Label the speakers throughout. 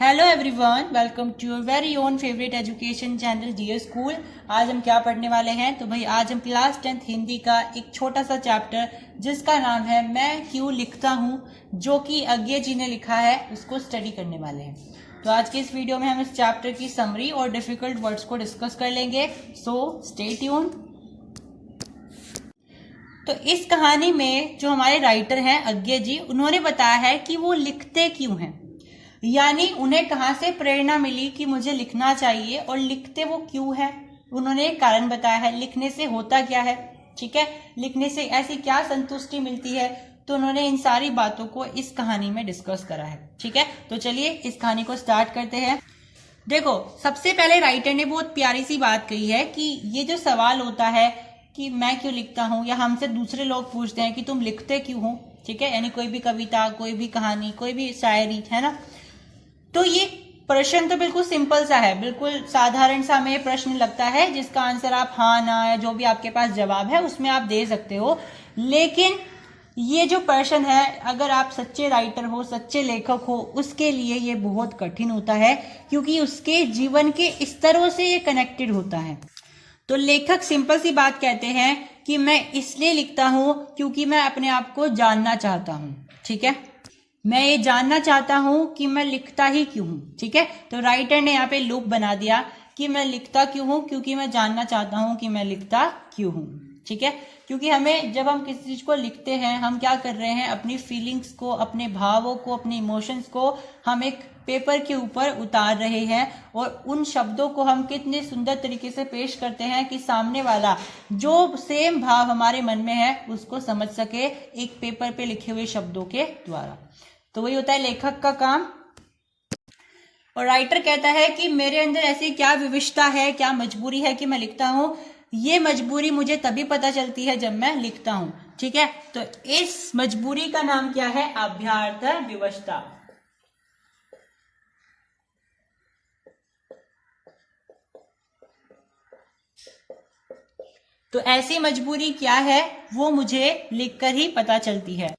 Speaker 1: Hello everyone, welcome to your very own favourite education channel dear school. आज हम क्या पढ़ने वाले हैं? तो भाई आज हम क्लास 10th हिंदी का एक छोटा सा चैप्टर जिसका नाम है मैं क्यों लिखता हूँ, जो कि अज्ञे जी ने लिखा है, उसको स्टडी करने वाले हैं। तो आज के इस वीडियो में हम इस चैप्टर की समरी और डिफिकल्ट वर्ड्स को डिस्कस कर लेंगे। So stay tune. तो इस कहानी में जो हमारे राइटर हैं अज्ञे जी, उन्होंने बताया है कि वो लिखते क्यों हैं, यानी उन्हें कहाँ से प्रेरणा मिली कि मुझे लिखना चाहिए और लिखते वो क्यों है। उन्होंने एक कारण बताया है, लिखने से होता क्या है, ठीक है, लिखने से ऐसी क्या संतुष्टि मिलती है। तो उन्होंने इन सारी बातों को इस कहानी में डिस्कस करा है, ठीक है। तो चलिए इस कहानी को स्टार्ट करते हैं। देखो, सबसे पहले राइटर ने बहुत प्यारी सी बात कही है कि ये जो सवाल होता है कि मैं क्यों लिखता हूँ, या हमसे दूसरे लोग पूछते हैं कि तुम लिखते क्यों हो, ठीक है, यानी कोई भी कविता, कोई भी कहानी, कोई भी शायरी, है ना। तो ये प्रश्न तो बिल्कुल सिंपल सा है, बिल्कुल साधारण सा हमें प्रश्न लगता है जिसका आंसर आप हाँ ना या जो भी आपके पास जवाब है उसमें आप दे सकते हो। लेकिन ये जो प्रश्न है, अगर आप सच्चे राइटर हो, सच्चे लेखक हो, उसके लिए ये बहुत कठिन होता है, क्योंकि उसके जीवन के स्तरों से ये कनेक्टेड होता है। तो लेखक सिंपल सी बात कहते हैं कि मैं इसलिए लिखता हूं क्योंकि मैं अपने आप को जानना चाहता हूं, ठीक है, मैं ये जानना चाहता हूं कि मैं लिखता ही क्यों हूं, ठीक है। तो राइटर ने यहाँ पे लूप बना दिया कि मैं लिखता क्यों हूं, क्योंकि मैं जानना चाहता हूं कि मैं लिखता क्यों हूं, ठीक है। क्योंकि हमें, जब हम किसी चीज को लिखते हैं, हम क्या कर रहे हैं, अपनी फीलिंग्स को, अपने भावों को, अपने इमोशंस को हम एक पेपर के ऊपर उतार रहे हैं, और उन शब्दों को हम कितने सुंदर तरीके से पेश करते हैं कि सामने वाला जो सेम भाव हमारे मन में है उसको समझ सके एक पेपर पे लिखे हुए शब्दों के द्वारा। तो वही होता है लेखक का काम। और राइटर कहता है कि मेरे अंदर ऐसी क्या विविधता है, क्या मजबूरी है कि मैं लिखता हूं। ये मजबूरी मुझे तभी पता चलती है जब मैं लिखता हूं, ठीक है। तो इस मजबूरी का नाम क्या है? अभ्यार्थ विवशता। तो ऐसी मजबूरी क्या है, वो मुझे लिखकर ही पता चलती है।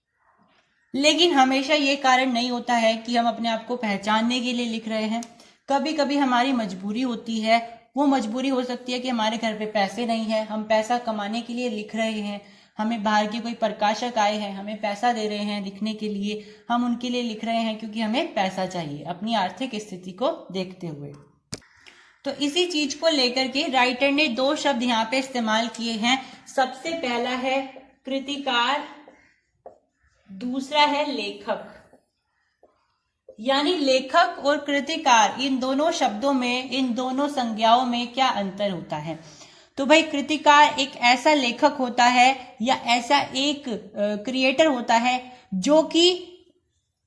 Speaker 1: लेकिन हमेशा ये कारण नहीं होता है कि हम अपने आप को पहचानने के लिए लिख रहे हैं। कभी कभी हमारी मजबूरी होती है। वो मजबूरी हो सकती है कि हमारे घर पे पैसे नहीं है, हम पैसा कमाने के लिए लिख रहे हैं। हमें बाहर के कोई प्रकाशक आए हैं, हमें पैसा दे रहे हैं लिखने के लिए, हम उनके लिए लिख रहे हैं क्योंकि हमें पैसा चाहिए अपनी आर्थिक स्थिति को देखते हुए। तो इसी चीज को लेकर के राइटर ने दो शब्द यहाँ पे इस्तेमाल किए हैं। सबसे पहला है कृतिकार, दूसरा है लेखक। यानी लेखक और कृतिकार, इन दोनों शब्दों में, इन दोनों संज्ञाओं में क्या अंतर होता है? तो भाई कृतिकार एक ऐसा लेखक होता है या ऐसा एक क्रिएटर होता है जो कि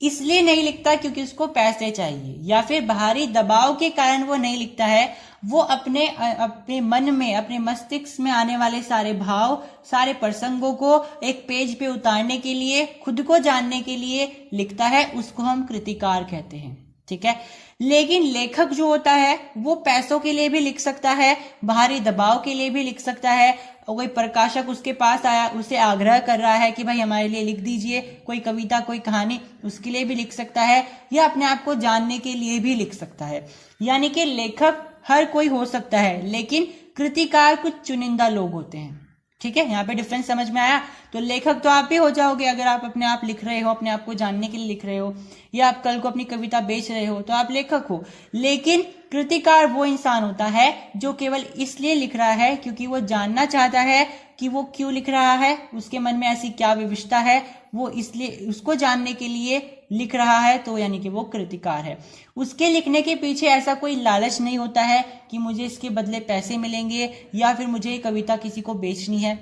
Speaker 1: इसलिए नहीं लिखता क्योंकि उसको पैसे चाहिए, या फिर बाहरी दबाव के कारण वो नहीं लिखता है। वो अपने अपने मन में, अपने मस्तिष्क में आने वाले सारे भाव, सारे प्रसंगों को एक पेज पे उतारने के लिए, खुद को जानने के लिए लिखता है। उसको हम कृतिकार कहते हैं, ठीक है। लेकिन लेखक जो होता है वो पैसों के लिए भी लिख सकता है, बाहरी दबाव के लिए भी लिख सकता है। और कोई प्रकाशक उसके पास आया, उसे आग्रह कर रहा है कि भाई हमारे लिए लिख दीजिए कोई कविता, कोई कहानी, उसके लिए भी लिख सकता है, या अपने आप को जानने के लिए भी लिख सकता है। यानी कि लेखक हर कोई हो सकता है, लेकिन कृतिकार कुछ चुनिंदा लोग होते हैं, ठीक है। यहाँ पे डिफरेंस समझ में आया? तो लेखक तो आप भी हो जाओगे अगर आप अपने आप लिख रहे हो, अपने आप को जानने के लिए लिख रहे हो, या आप कल को अपनी कविता बेच रहे हो तो आप लेखक हो। लेकिन कृतिकार वो इंसान होता है जो केवल इसलिए लिख रहा है क्योंकि वो जानना चाहता है कि वो क्यों लिख रहा है, उसके मन में ऐसी क्या विविधता है, वो इसलिए उसको जानने के लिए लिख रहा है। तो यानी कि वो कृतिकार है। उसके लिखने के पीछे ऐसा कोई लालच नहीं होता है कि मुझे इसके बदले पैसे मिलेंगे या फिर मुझे ये कविता किसी को बेचनी है।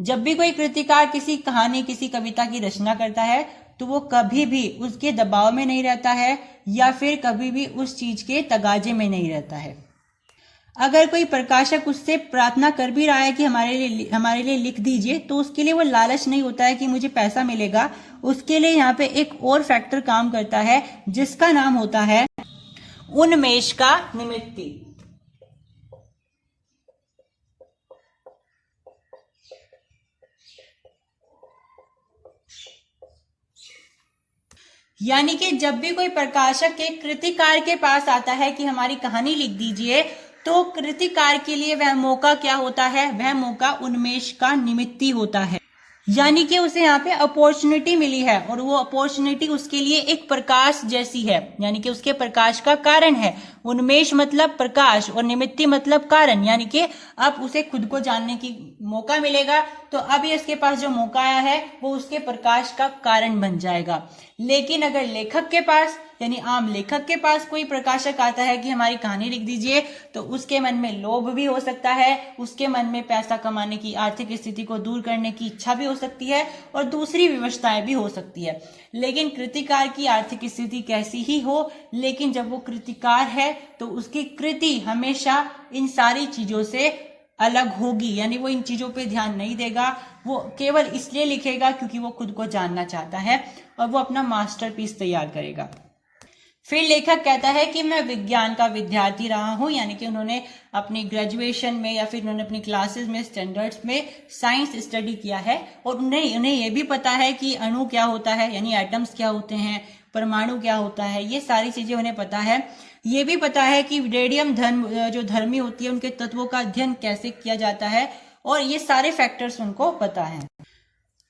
Speaker 1: जब भी कोई कृतिकार किसी कहानी, किसी कविता की रचना करता है तो वो कभी भी उसके दबाव में नहीं रहता है, या फिर कभी भी उस चीज के तगाजे में नहीं रहता है। अगर कोई प्रकाशक उससे प्रार्थना कर भी रहा है कि हमारे लिए लिख दीजिए, तो उसके लिए वो लालच नहीं होता है कि मुझे पैसा मिलेगा। उसके लिए यहाँ पे एक और फैक्टर काम करता है जिसका नाम होता है उन्मेष का निमित्ति। यानी कि जब भी कोई प्रकाशक एक कृतिकार के पास आता है कि हमारी कहानी लिख दीजिए, तो कृतिकार के लिए वह मौका क्या होता है? वह मौका उन्मेष का निमित्ती होता है। यानी कि उसे यहाँ पे अपॉर्चुनिटी मिली है और वो अपॉर्चुनिटी उसके लिए एक प्रकाश जैसी है, यानी कि उसके प्रकाश का कारण है। उन्मेष मतलब प्रकाश और निमित्ती मतलब कारण, यानी कि अब उसे खुद को जानने की मौका मिलेगा। तो अब ये उसके पास जो मौका आया है वो उसके प्रकाश का कारण बन जाएगा। लेकिन अगर लेखक के पास, यानी आम लेखक के पास कोई प्रकाशक आता है कि हमारी कहानी लिख दीजिए, तो उसके मन में लोभ भी हो सकता है, उसके मन में पैसा कमाने की आर्थिक स्थिति को दूर करने की इच्छा भी हो सकती है और दूसरी विवशताएं भी हो सकती है। लेकिन कृतिकार की आर्थिक स्थिति कैसी ही हो, लेकिन जब वो कृतिकार है तो उसकी कृति हमेशा इन सारी चीजों से अलग होगी, यानी वो इन चीजों पे ध्यान नहीं देगा। वो केवल इसलिए लिखेगा क्योंकि वो खुद को जानना चाहता है और वो अपना मास्टरपीस तैयार करेगा। फिर लेखक कहता है कि मैं विज्ञान का विद्यार्थी रहा हूं, यानी कि उन्होंने अपनी ग्रेजुएशन में या फिर उन्होंने अपनी क्लासेस में, स्टैंडर्ड्स में साइंस स्टडी किया है और उन्हें ये भी पता है कि अणु क्या होता है, यानी एटम्स क्या होते हैं, परमाणु क्या होता है, ये सारी चीजें उन्हें पता है। ये भी पता है कि रेडियम जो धर्मी होती है उनके तत्वों का अध्ययन कैसे किया जाता है, और ये सारे फैक्टर्स उनको पता है।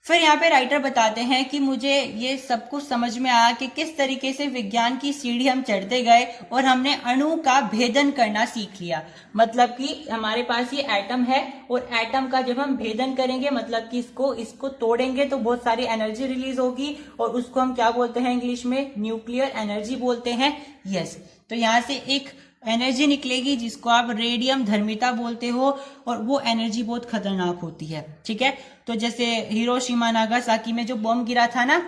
Speaker 1: फिर यहाँ पे राइटर बताते हैं कि मुझे ये सब कुछ समझ में आया कि किस तरीके से विज्ञान की सीढ़ी हम चढ़ते गए और हमने अणु का भेदन करना सीख लिया। मतलब कि हमारे पास ये एटम है और एटम का जब हम भेदन करेंगे, मतलब कि इसको तोड़ेंगे तो बहुत सारी एनर्जी रिलीज होगी और उसको हम क्या बोलते हैं इंग्लिश में? न्यूक्लियर एनर्जी बोलते हैं। यस, तो यहाँ से एक एनर्जी निकलेगी जिसको आप रेडियम धर्मिता बोलते हो और वो एनर्जी बहुत खतरनाक होती है। ठीक है, तो जैसे हिरोशिमा नागासाकी में जो बम गिरा था ना,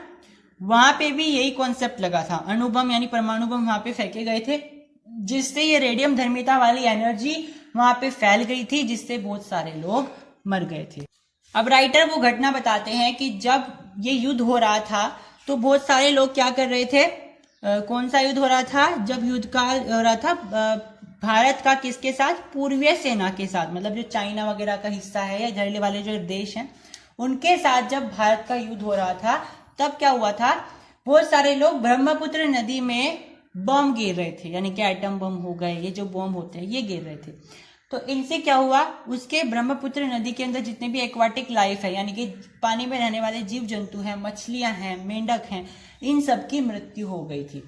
Speaker 1: वहां पे भी यही कॉन्सेप्ट लगा था। अणु बम यानी परमाणु बम वहां पे फेंके गए थे, जिससे ये रेडियम धर्मिता वाली एनर्जी वहां पे फैल गई थी, जिससे बहुत सारे लोग मर गए थे। अब राइटर वो घटना बताते हैं कि जब ये युद्ध हो रहा था तो बहुत सारे लोग क्या कर रहे थे? कौन सा युद्ध हो रहा था? जब युद्ध काल हो रहा था भारत का किसके साथ? पूर्वीय सेना के साथ, मतलब जो चाइना वगैरह का हिस्सा है या इधरले वाले जो देश हैं उनके साथ जब भारत का युद्ध हो रहा था, तब क्या हुआ था? बहुत सारे लोग ब्रह्मपुत्र नदी में बम गिर रहे थे, यानी कि एटम बम हो गए, ये जो बम होते हैं ये गिर रहे थे। तो इनसे क्या हुआ? उसके ब्रह्मपुत्र नदी के अंदर जितने भी एक्वाटिक लाइफ है, यानी कि पानी में रहने वाले जीव जंतु हैं, मछलियां हैं, मेंढक हैं, इन सब की मृत्यु हो गई थी।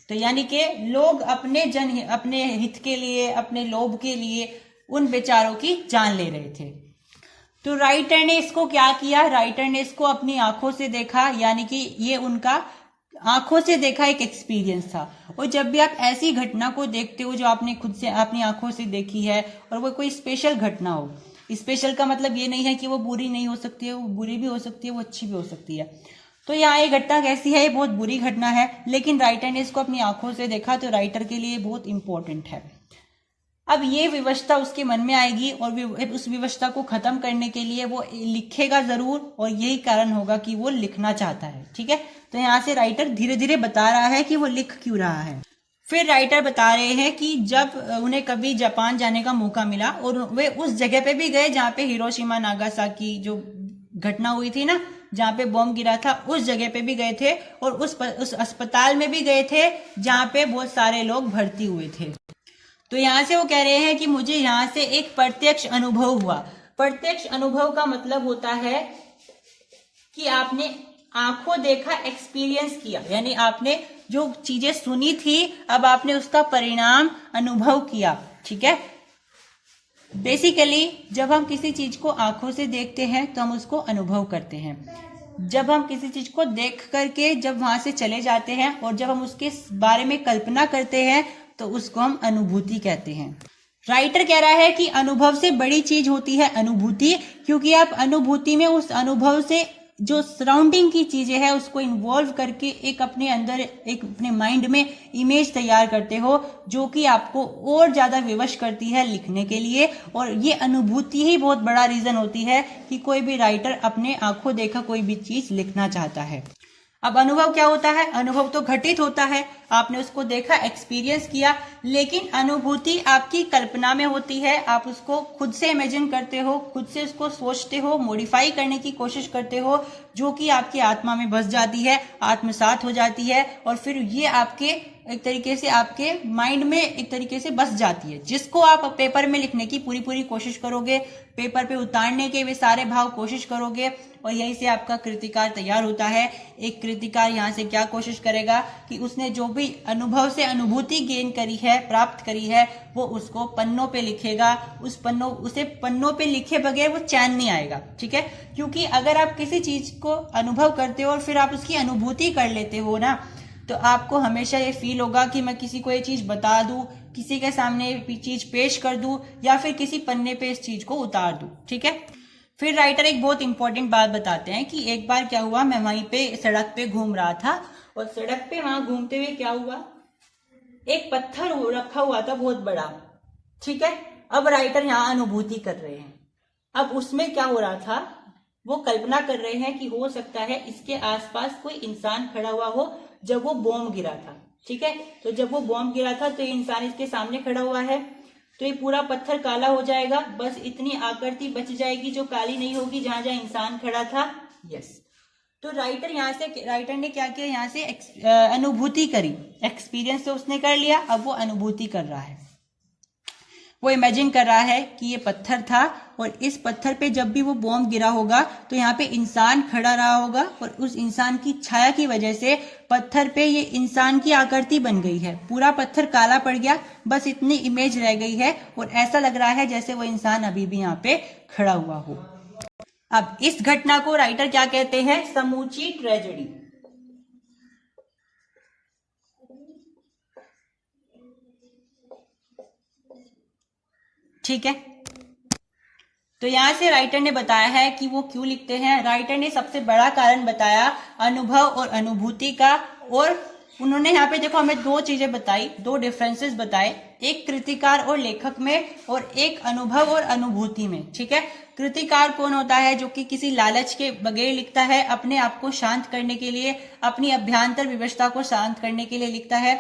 Speaker 1: तो यानी कि लोग अपने हित के लिए, अपने लोभ के लिए उन बेचारों की जान ले रहे थे। तो राइटर ने इसको क्या किया? राइटर ने इसको अपनी आंखों से देखा, यानी कि ये उनका आंखों से देखा एक एक्सपीरियंस था। और जब भी आप ऐसी घटना को देखते हो जो आपने खुद से अपनी आंखों से देखी है और वो कोई स्पेशल घटना हो, स्पेशल का मतलब ये नहीं है कि वो बुरी नहीं हो सकती है, वो बुरी भी हो सकती है, वो अच्छी भी हो सकती है। तो यहाँ ये घटना कैसी है? ये बहुत बुरी घटना है, लेकिन राइटर ने इसको अपनी आंखों से देखा, तो राइटर के लिए बहुत इंपॉर्टेंट है। अब ये विवशता उसके मन में आएगी और उस विवशता को खत्म करने के लिए वो लिखेगा जरूर, और यही कारण होगा कि वो लिखना चाहता है। ठीक है, तो यहाँ से राइटर धीरे धीरे बता रहा है कि वो लिख क्यों रहा है। फिर राइटर बता रहे हैं कि जब उन्हें कभी जापान जाने का मौका मिला और वे उस जगह पे भी गए जहाँ पे हिरोशिमा नागासाकी जो घटना हुई थी ना, जहाँ पे बम गिरा था, उस जगह पे भी गए थे और उस अस्पताल में भी गए थे जहाँ पे बहुत सारे लोग भर्ती हुए थे। तो यहाँ से वो कह रहे हैं कि मुझे यहाँ से एक प्रत्यक्ष अनुभव हुआ। प्रत्यक्ष अनुभव का मतलब होता है कि आपने आंखों देखा, एक्सपीरियंस किया, यानी आपने जो चीजें सुनी थी अब आपने उसका परिणाम अनुभव किया। ठीक है, बेसिकली जब हम किसी चीज को आंखों से देखते हैं तो हम उसको अनुभव करते हैं। जब हम किसी चीज को देख करके जब वहां से चले जाते हैं और जब हम उसके बारे में कल्पना करते हैं तो उसको हम अनुभूति कहते हैं। राइटर कह रहा है कि अनुभव से बड़ी चीज होती है अनुभूति, क्योंकि आप अनुभूति में उस अनुभव से जो सराउंडिंग की चीजें हैं उसको इन्वॉल्व करके एक अपने अंदर, एक अपने माइंड में इमेज तैयार करते हो, जो कि आपको और ज्यादा विवश करती है लिखने के लिए। और ये अनुभूति ही बहुत बड़ा रीजन होती है कि कोई भी राइटर अपने आंखों देखा कोई भी चीज लिखना चाहता है। अब अनुभव क्या होता है? अनुभव तो घटित होता है, आपने उसको देखा, एक्सपीरियंस किया, लेकिन अनुभूति आपकी कल्पना में होती है, आप उसको खुद से इमेजिन करते हो, खुद से उसको सोचते हो, मॉडिफाई करने की कोशिश करते हो, जो कि आपकी आत्मा में बस जाती है, आत्मसात हो जाती है, और फिर ये आपके एक तरीके से आपके माइंड में एक तरीके से बस जाती है, जिसको आप पेपर में लिखने की पूरी कोशिश करोगे, पेपर पे उतारने के वे सारे भाव कोशिश करोगे, और यहीं से आपका कृतिकार तैयार होता है। एक कृतिकार यहाँ से क्या कोशिश करेगा कि उसने जो भी अनुभव से अनुभूति गेन करी है, प्राप्त करी है, वो उसको पन्नों पे लिखेगा। उसे पन्नों पे लिखे बगैर वो चैन नहीं आएगा, ठीक है? क्योंकि अगर आप किसी चीज को अनुभव करते हो और फिर आप उसकी अनुभूति कर लेते हो ना, तो आपको हमेशा ये फील होगा कि मैं किसी को ये चीज बता दूं, किसी के सामने ये चीज पेश कर दूं, या फिर किसी पन्ने पे इस चीज को उतार दूं, ठीक है? फिर राइटर एक बहुत इंपॉर्टेंट बात बताते हैं कि एक बार क्या हुआ, मैं वहीं पे सड़क पे घूम रहा था, और सड़क पे वहां घूमते हुए क्या हुआ, एक पत्थर रखा हुआ था बहुत बड़ा, ठीक है? अब राइटर यहाँ अनुभूति कर रहे हैं। अब उसमें क्या हो रहा था, वो कल्पना कर रहे हैं कि हो सकता है इसके आसपास कोई इंसान खड़ा हुआ हो जब वो बॉम्ब गिरा था, ठीक है? तो जब वो बॉम्ब गिरा था तो ये इंसान इसके सामने खड़ा हुआ है, तो ये पूरा पत्थर काला हो जाएगा, बस इतनी आकृति बच जाएगी जो काली नहीं होगी जहां जहां इंसान खड़ा था। यस, तो राइटर ने क्या किया, यहाँ से अनुभूति करी, एक्सपीरियंस तो उसने कर लिया, अब वो अनुभूति कर रहा है, वो इमेजिन कर रहा है कि ये पत्थर था, और इस पत्थर पे जब भी वो बॉम्ब गिरा होगा तो यहाँ पे इंसान खड़ा रहा होगा, और उस इंसान की छाया की वजह से पत्थर पे ये इंसान की आकृति बन गई है, पूरा पत्थर काला पड़ गया, बस इतनी इमेज रह गई है, और ऐसा लग रहा है जैसे वो इंसान अभी भी यहाँ पे खड़ा हुआ हो। अब इस घटना को राइटर क्या कहते हैं, समूची ट्रेजेडी। ठीक है, तो यहां से राइटर ने बताया है कि वो क्यों लिखते हैं। राइटर ने सबसे बड़ा कारण बताया अनुभव और अनुभूति का, और उन्होंने यहाँ पे देखो हमें दो चीजें बताई, दो डिफरेंसेस बताए, एक कृतिकार और लेखक में, और एक अनुभव और अनुभूति में, ठीक है? कृतिकार कौन होता है, जो कि किसी लालच के बगैर लिखता है, अपने आप को शांत करने के लिए, अपनी अभ्यांतर विवशता को शांत करने के लिए लिखता है।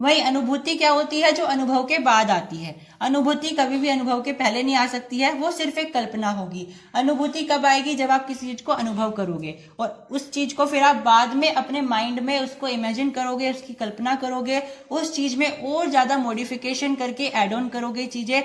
Speaker 1: वही अनुभूति क्या होती है, जो अनुभव के बाद आती है। अनुभूति कभी भी अनुभव के पहले नहीं आ सकती है, वो सिर्फ एक कल्पना होगी। अनुभूति कब आएगी, जब आप किसी चीज को अनुभव करोगे, और उस चीज को फिर आप बाद में अपने माइंड में उसको इमेजिन करोगे, उसकी कल्पना करोगे, उस चीज में और ज्यादा मॉडिफिकेशन करके एड ऑन करोगे चीजें,